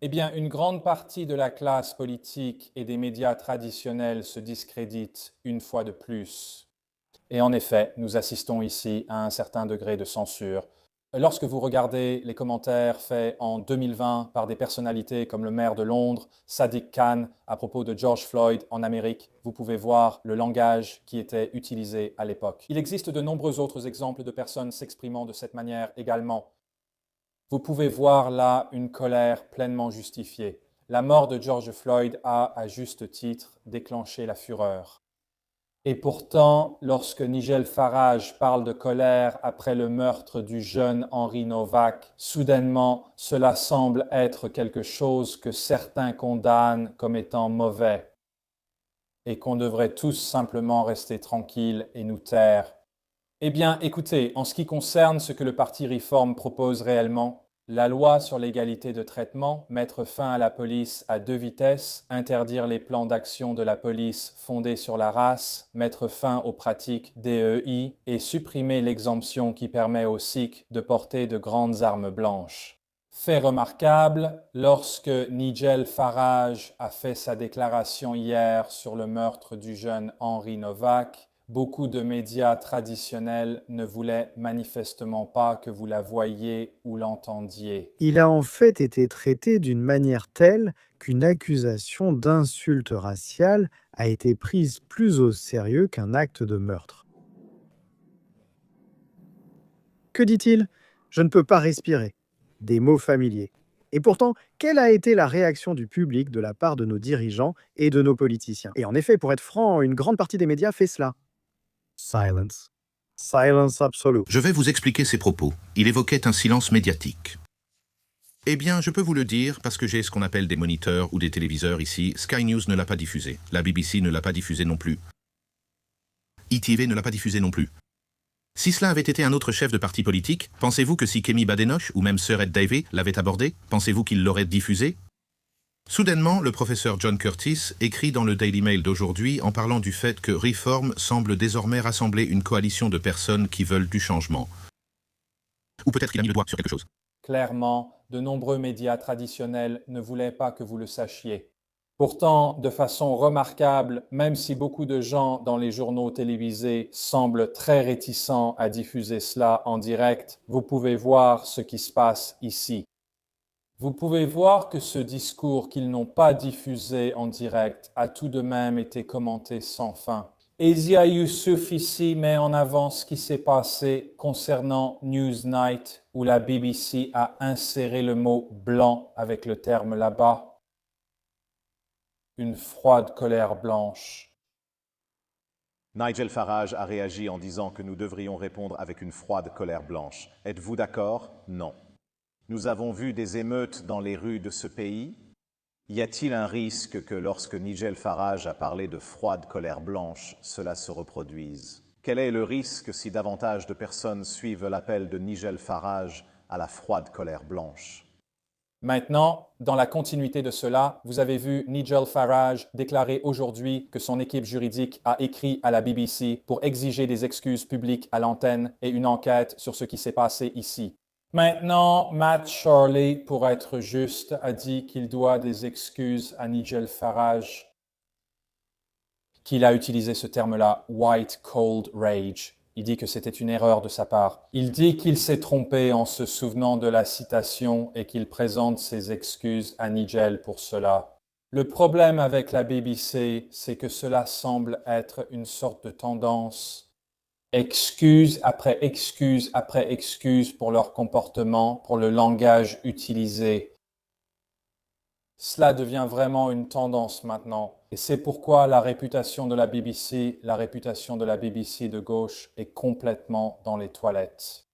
Eh bien, une grande partie de la classe politique et des médias traditionnels se discréditent une fois de plus. Et en effet, nous assistons ici à un certain degré de censure. Lorsque vous regardez les commentaires faits en 2020 par des personnalités comme le maire de Londres, Sadiq Khan, à propos de George Floyd en Amérique, vous pouvez voir le langage qui était utilisé à l'époque. Il existe de nombreux autres exemples de personnes s'exprimant de cette manière également. Vous pouvez voir là une colère pleinement justifiée. La mort de George Floyd a, à juste titre, déclenché la fureur. Et pourtant, lorsque Nigel Farage parle de colère après le meurtre du jeune Henry Novak, soudainement, cela semble être quelque chose que certains condamnent comme étant mauvais et qu'on devrait tous simplement rester tranquilles et nous taire. Eh bien, écoutez, en ce qui concerne ce que le Parti Réforme propose réellement, la loi sur l'égalité de traitement, mettre fin à la police à deux vitesses, interdire les plans d'action de la police fondés sur la race, mettre fin aux pratiques DEI et supprimer l'exemption qui permet aux Sikhs de porter de grandes armes blanches. Fait remarquable, lorsque Nigel Farage a fait sa déclaration hier sur le meurtre du jeune Henry Novak, beaucoup de médias traditionnels ne voulaient manifestement pas que vous la voyiez ou l'entendiez. Il a en fait été traité d'une manière telle qu'une accusation d'insulte raciale a été prise plus au sérieux qu'un acte de meurtre. Que dit-il? Je ne peux pas respirer. Des mots familiers. Et pourtant, quelle a été la réaction du public de la part de nos dirigeants et de nos politiciens? Et en effet, pour être franc, une grande partie des médias fait cela. Silence. Silence absolue. Je vais vous expliquer ses propos. Il évoquait un silence médiatique. Eh bien, je peux vous le dire, parce que j'ai ce qu'on appelle des moniteurs ou des téléviseurs ici. Sky News ne l'a pas diffusé. La BBC ne l'a pas diffusé non plus. ITV ne l'a pas diffusé non plus. Si cela avait été un autre chef de parti politique, pensez-vous que si Kemi Badenoch ou même Sir Ed Davey l'avaient abordé, pensez-vous qu'il l'aurait diffusé? Soudainement, le professeur John Curtis écrit dans le Daily Mail d'aujourd'hui en parlant du fait que Reform semble désormais rassembler une coalition de personnes qui veulent du changement. Ou peut-être qu'il a mis le doigt sur quelque chose. Clairement, de nombreux médias traditionnels ne voulaient pas que vous le sachiez. Pourtant, de façon remarquable, même si beaucoup de gens dans les journaux télévisés semblent très réticents à diffuser cela en direct, vous pouvez voir ce qui se passe ici. Vous pouvez voir que ce discours qu'ils n'ont pas diffusé en direct a tout de même été commenté sans fin. Et Zia Youssouf ici met en avant ce qui s'est passé concernant Newsnight, où la BBC a inséré le mot blanc avec le terme là-bas. Une froide colère blanche. Nigel Farage a réagi en disant que nous devrions répondre avec une froide colère blanche. Êtes-vous d'accord? Non. Nous avons vu des émeutes dans les rues de ce pays. Y a-t-il un risque que lorsque Nigel Farage a parlé de froide colère blanche, cela se reproduise? Quel est le risque si davantage de personnes suivent l'appel de Nigel Farage à la froide colère blanche? Maintenant, dans la continuité de cela, vous avez vu Nigel Farage déclarer aujourd'hui que son équipe juridique a écrit à la BBC pour exiger des excuses publiques à l'antenne et une enquête sur ce qui s'est passé ici. Maintenant, Matt Charley, pour être juste, a dit qu'il doit des excuses à Nigel Farage, qu'il a utilisé ce terme-là, white cold rage. Il dit que c'était une erreur de sa part. Il dit qu'il s'est trompé en se souvenant de la citation et qu'il présente ses excuses à Nigel pour cela. Le problème avec la BBC, c'est que cela semble être une sorte de tendance. Excuse après excuse après excuse pour leur comportement, pour le langage utilisé. Cela devient vraiment une tendance maintenant. Et c'est pourquoi la réputation de la BBC de gauche est complètement dans les toilettes.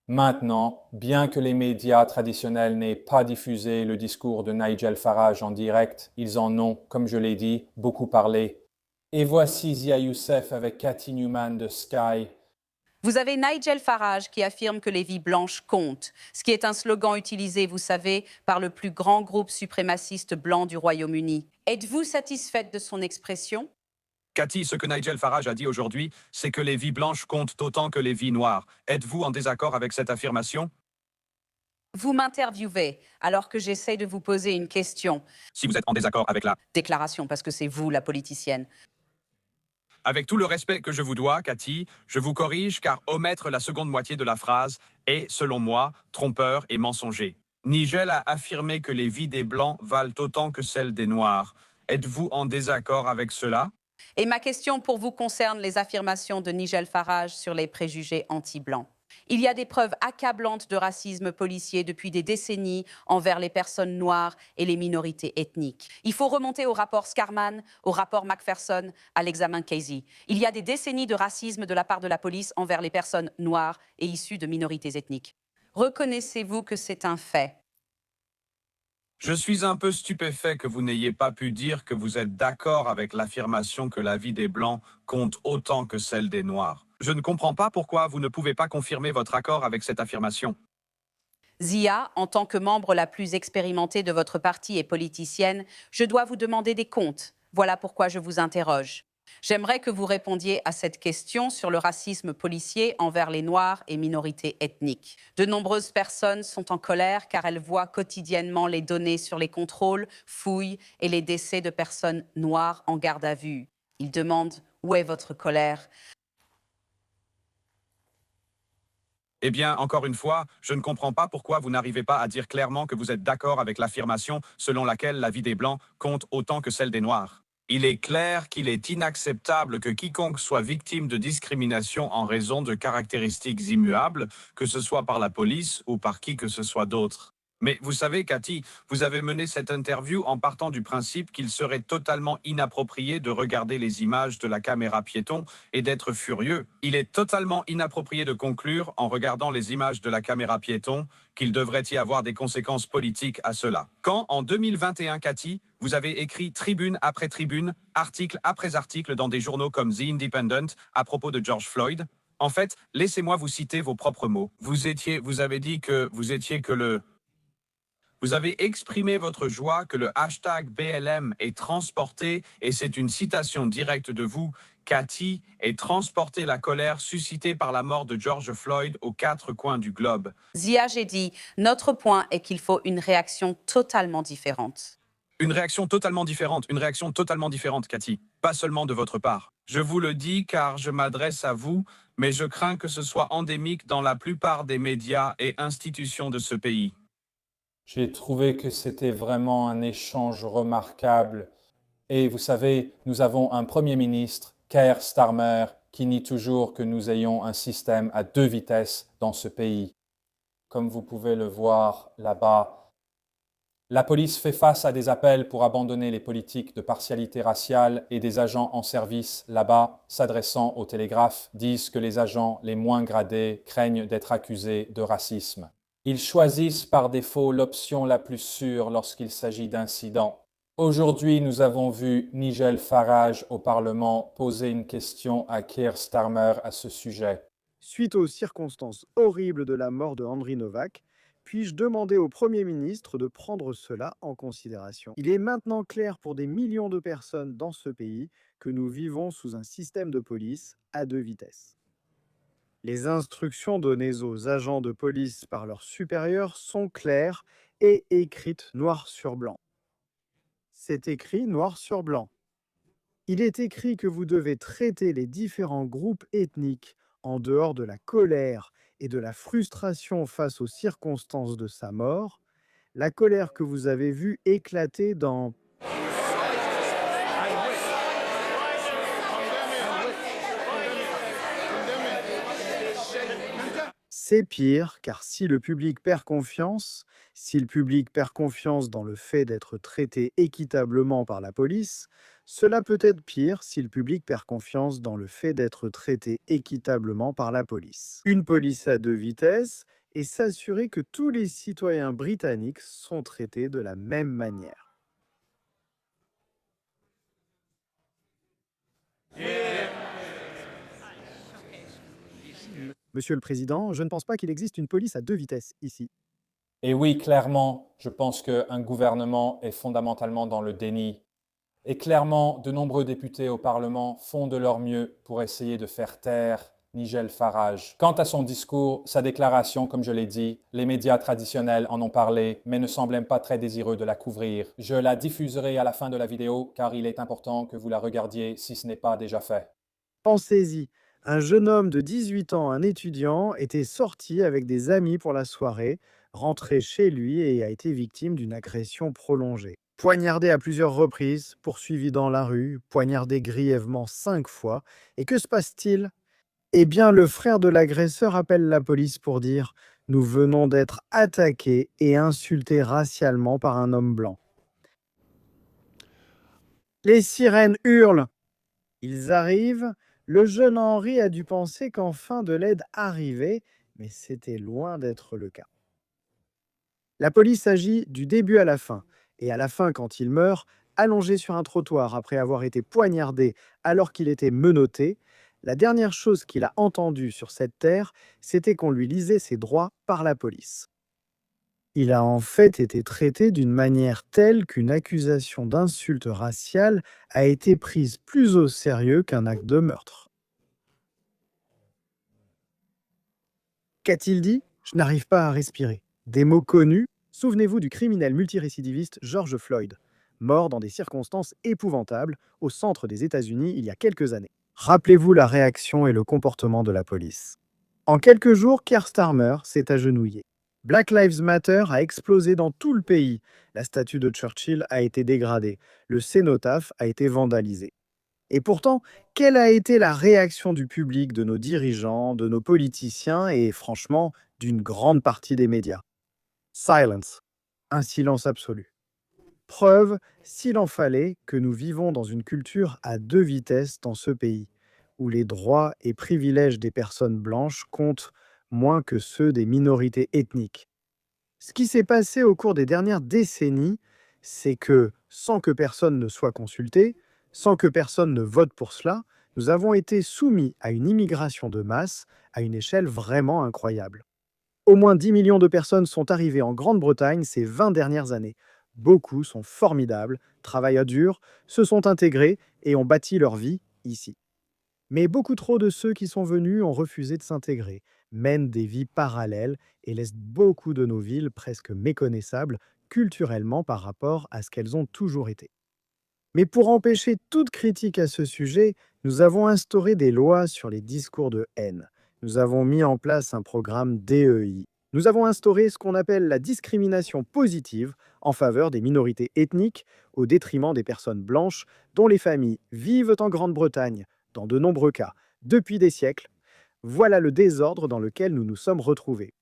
Maintenant, bien que les médias traditionnels n'aient pas diffusé le discours de Nigel Farage en direct, ils en ont, comme je l'ai dit, beaucoup parlé. Et voici Zia Youssef avec Cathy Newman de Sky. Vous avez Nigel Farage qui affirme que les vies blanches comptent, ce qui est un slogan utilisé, vous savez, par le plus grand groupe suprémaciste blanc du Royaume-Uni. Êtes-vous satisfaite de son expression? Cathy, ce que Nigel Farage a dit aujourd'hui, c'est que les vies blanches comptent autant que les vies noires. Êtes-vous en désaccord avec cette affirmation? Vous m'interviewez alors que j'essaie de vous poser une question. Si vous êtes en désaccord avec la... Déclaration, parce que c'est vous la politicienne. Avec tout le respect que je vous dois, Cathy, je vous corrige car omettre la seconde moitié de la phrase est, selon moi, trompeur et mensonger. Nigel a affirmé que les vies des Blancs valent autant que celles des Noirs. Êtes-vous en désaccord avec cela? Et ma question pour vous concerne les affirmations de Nigel Farage sur les préjugés anti-blancs. Il y a des preuves accablantes de racisme policier depuis des décennies envers les personnes noires et les minorités ethniques. Il faut remonter au rapport Scarman, au rapport Macpherson, à l'examen Casey. Il y a des décennies de racisme de la part de la police envers les personnes noires et issues de minorités ethniques. Reconnaissez-vous que c'est un fait? Je suis un peu stupéfait que vous n'ayez pas pu dire que vous êtes d'accord avec l'affirmation que la vie des Blancs compte autant que celle des Noirs. Je ne comprends pas pourquoi vous ne pouvez pas confirmer votre accord avec cette affirmation. Zia, en tant que membre la plus expérimentée de votre parti et politicienne, je dois vous demander des comptes. Voilà pourquoi je vous interroge. J'aimerais que vous répondiez à cette question sur le racisme policier envers les Noirs et minorités ethniques. De nombreuses personnes sont en colère car elles voient quotidiennement les données sur les contrôles, fouilles et les décès de personnes noires en garde à vue. Ils demandent « Où est votre colère ?» Eh bien, encore une fois, je ne comprends pas pourquoi vous n'arrivez pas à dire clairement que vous êtes d'accord avec l'affirmation selon laquelle la vie des Blancs compte autant que celle des Noirs. Il est clair qu'il est inacceptable que quiconque soit victime de discrimination en raison de caractéristiques immuables, que ce soit par la police ou par qui que ce soit d'autre. Mais vous savez, Cathy, vous avez mené cette interview en partant du principe qu'il serait totalement inapproprié de regarder les images de la caméra piéton et d'être furieux. Il est totalement inapproprié de conclure, en regardant les images de la caméra piéton, qu'il devrait y avoir des conséquences politiques à cela. Quand, en 2021, Cathy, vous avez écrit tribune après tribune, article après article dans des journaux comme The Independent à propos de George Floyd, en fait, laissez-moi vous citer vos propres mots. Vous avez dit que vous étiez que le... Vous avez exprimé votre joie que le hashtag BLM est transporté, et c'est une citation directe de vous, Cathy, est transporté la colère suscitée par la mort de George Floyd aux quatre coins du globe. Zia, j'ai dit, notre point est qu'il faut une réaction totalement différente. Une réaction totalement différente, Cathy. Pas seulement de votre part. Je vous le dis car je m'adresse à vous, mais je crains que ce soit endémique dans la plupart des médias et institutions de ce pays. J'ai trouvé que c'était vraiment un échange remarquable. Et vous savez, nous avons un Premier ministre, Keir Starmer, qui nie toujours que nous ayons un système à 2 vitesses dans ce pays. Comme vous pouvez le voir là-bas, la police fait face à des appels pour abandonner les politiques de partialité raciale et des agents en service là-bas, s'adressant au télégraphe, disent que les agents les moins gradés craignent d'être accusés de racisme. Ils choisissent par défaut l'option la plus sûre lorsqu'il s'agit d'incidents. Aujourd'hui, nous avons vu Nigel Farage au Parlement poser une question à Keir Starmer à ce sujet. Suite aux circonstances horribles de la mort de Henry Novak, puis-je demander au Premier ministre de prendre cela en considération? Il est maintenant clair pour des millions de personnes dans ce pays que nous vivons sous un système de police à 2 vitesses. Les instructions données aux agents de police par leurs supérieurs sont claires et écrites noir sur blanc. C'est écrit noir sur blanc. Il est écrit que vous devez traiter les différents groupes ethniques en dehors de la colère et de la frustration face aux circonstances de sa mort, la colère que vous avez vue éclater dans C'est pire, car si le public perd confiance, si le public perd confiance dans le fait d'être traité équitablement par la police, cela peut être pire si le public perd confiance dans le fait d'être traité équitablement par la police. Une police à 2 vitesses et s'assurer que tous les citoyens britanniques sont traités de la même manière. Monsieur le Président, je ne pense pas qu'il existe une police à 2 vitesses ici. Et oui, clairement, je pense qu'un gouvernement est fondamentalement dans le déni. Et clairement, de nombreux députés au Parlement font de leur mieux pour essayer de faire taire Nigel Farage. Quant à son discours, sa déclaration, comme je l'ai dit, les médias traditionnels en ont parlé, mais ne semblent pas très désireux de la couvrir. Je la diffuserai à la fin de la vidéo, car il est important que vous la regardiez si ce n'est pas déjà fait. Pensez-y, un jeune homme de 18 ans, un étudiant, était sorti avec des amis pour la soirée, rentré chez lui et a été victime d'une agression prolongée. Poignardé à plusieurs reprises, poursuivi dans la rue, poignardé grièvement 5 fois. Et que se passe-t-il? Eh bien, le frère de l'agresseur appelle la police pour dire « Nous venons d'être attaqués et insultés racialement par un homme blanc. » Les sirènes hurlent. Ils arrivent. Le jeune Henry a dû penser qu'enfin de l'aide arrivait, mais c'était loin d'être le cas. La police agit du début à la fin, et à la fin, quand il meurt, allongé sur un trottoir après avoir été poignardé alors qu'il était menotté, la dernière chose qu'il a entendue sur cette terre, c'était qu'on lui lisait ses droits par la police. Il a en fait été traité d'une manière telle qu'une accusation d'insulte raciale a été prise plus au sérieux qu'un acte de meurtre. Qu'a-t-il dit? Je n'arrive pas à respirer. Des mots connus. Souvenez-vous du criminel multirécidiviste George Floyd, mort dans des circonstances épouvantables au centre des États-Unis il y a quelques années. Rappelez-vous la réaction et le comportement de la police. En quelques jours, Keir Starmer s'est agenouillé. Black Lives Matter a explosé dans tout le pays. La statue de Churchill a été dégradée. Le cénotaphe a été vandalisé. Et pourtant, quelle a été la réaction du public, de nos dirigeants, de nos politiciens et, franchement, d'une grande partie des médias? Silence. Un silence absolu. Preuve, s'il en fallait, que nous vivons dans une culture à 2 vitesses dans ce pays, où les droits et privilèges des personnes blanches comptent moins que ceux des minorités ethniques. Ce qui s'est passé au cours des dernières décennies, c'est que, sans que personne ne soit consulté, sans que personne ne vote pour cela, nous avons été soumis à une immigration de masse à une échelle vraiment incroyable. Au moins 10 millions de personnes sont arrivées en Grande-Bretagne ces 20 dernières années. Beaucoup sont formidables, travaillent dur, se sont intégrés et ont bâti leur vie ici. Mais beaucoup trop de ceux qui sont venus ont refusé de s'intégrer, mènent des vies parallèles et laissent beaucoup de nos villes presque méconnaissables culturellement par rapport à ce qu'elles ont toujours été. Mais pour empêcher toute critique à ce sujet, nous avons instauré des lois sur les discours de haine. Nous avons mis en place un programme DEI. Nous avons instauré ce qu'on appelle la discrimination positive en faveur des minorités ethniques au détriment des personnes blanches dont les familles vivent en Grande-Bretagne, dans de nombreux cas, depuis des siècles. Voilà le désordre dans lequel nous nous sommes retrouvés.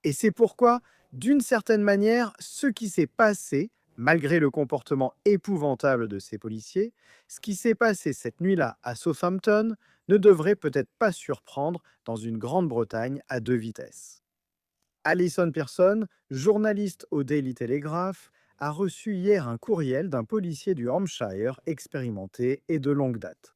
Et c'est pourquoi, d'une certaine manière, ce qui s'est passé, malgré le comportement épouvantable de ces policiers, ce qui s'est passé cette nuit-là à Southampton ne devrait peut-être pas surprendre dans une Grande-Bretagne à 2 vitesses. Alison Pearson, journaliste au Daily Telegraph, a reçu hier un courriel d'un policier du Hampshire expérimenté et de longue date.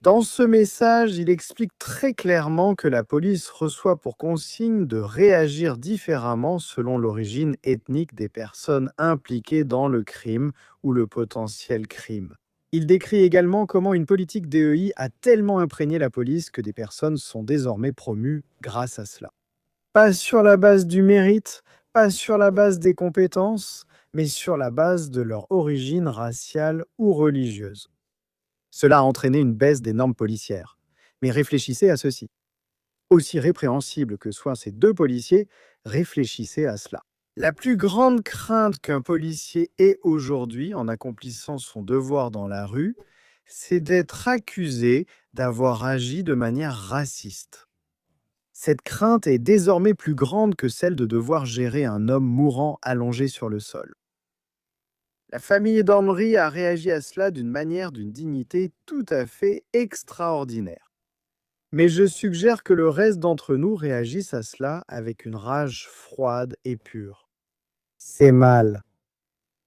Dans ce message, il explique très clairement que la police reçoit pour consigne de réagir différemment selon l'origine ethnique des personnes impliquées dans le crime ou le potentiel crime. Il décrit également comment une politique DEI a tellement imprégné la police que des personnes sont désormais promues grâce à cela. Pas sur la base du mérite, pas sur la base des compétences, mais sur la base de leur origine raciale ou religieuse. Cela a entraîné une baisse des normes policières. Mais réfléchissez à ceci. Aussi répréhensibles que soient ces 2 policiers, réfléchissez à cela. La plus grande crainte qu'un policier ait aujourd'hui en accomplissant son devoir dans la rue, c'est d'être accusé d'avoir agi de manière raciste. Cette crainte est désormais plus grande que celle de devoir gérer un homme mourant allongé sur le sol. La famille d'Henry a réagi à cela d'une manière d'une dignité tout à fait extraordinaire. Mais je suggère que le reste d'entre nous réagisse à cela avec une rage froide et pure. C'est mal.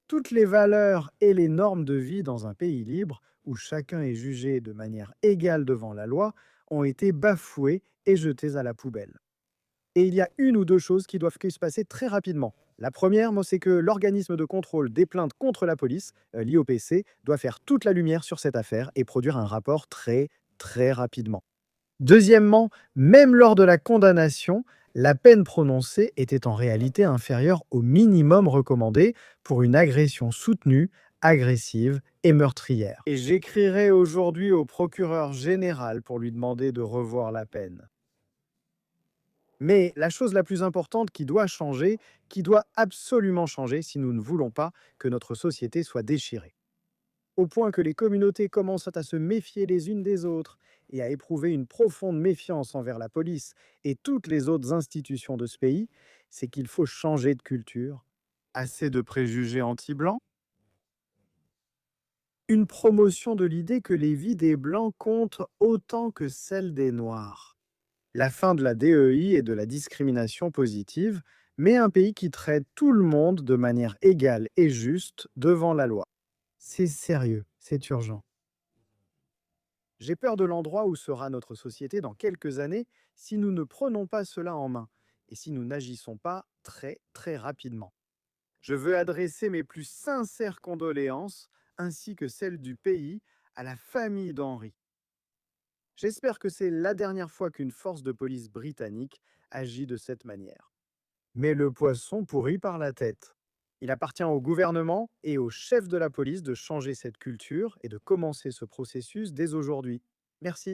Toutes les valeurs et les normes de vie dans un pays libre, où chacun est jugé de manière égale devant la loi, ont été bafouées et jetées à la poubelle. Et il y a 1 ou 2 choses qui doivent se passer très rapidement. La première, c'est que l'organisme de contrôle des plaintes contre la police, l'IOPC, doit faire toute la lumière sur cette affaire et produire un rapport très, très rapidement. Deuxièmement, même lors de la condamnation, la peine prononcée était en réalité inférieure au minimum recommandé pour une agression soutenue, agressive et meurtrière. Et j'écrirai aujourd'hui au procureur général pour lui demander de revoir la peine. Mais la chose la plus importante qui doit changer, qui doit absolument changer si nous ne voulons pas que notre société soit déchirée, au point que les communautés commencent à se méfier les unes des autres et à éprouver une profonde méfiance envers la police et toutes les autres institutions de ce pays, c'est qu'il faut changer de culture. Assez de préjugés anti-blancs, une promotion de l'idée que les vies des Blancs comptent autant que celles des Noirs. La fin de la DEI et de la discrimination positive, mais un pays qui traite tout le monde de manière égale et juste devant la loi. C'est sérieux, c'est urgent. J'ai peur de l'endroit où sera notre société dans quelques années si nous ne prenons pas cela en main et si nous n'agissons pas très rapidement. Je veux adresser mes plus sincères condoléances ainsi que celles du pays à la famille d'Henri. J'espère que c'est la dernière fois qu'une force de police britannique agit de cette manière. Mais le poisson pourrit par la tête. Il appartient au gouvernement et au chef de la police de changer cette culture et de commencer ce processus dès aujourd'hui. Merci.